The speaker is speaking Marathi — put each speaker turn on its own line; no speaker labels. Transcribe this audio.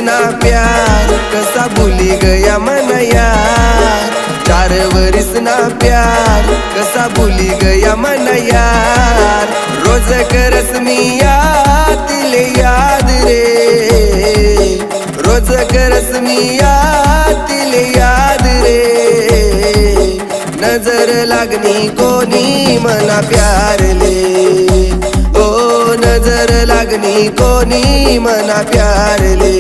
ना प्यार कसा भूली गया मन यार। 4 वरिस ना प्यार कसा भूली गया मन यार। रोज करस मी यादिले याद रे, रोज करस मी यादिले याद रे। नजर लागनी कोणी मला प्यारले, ओ नजर लागनी कोणी मना प्यारले।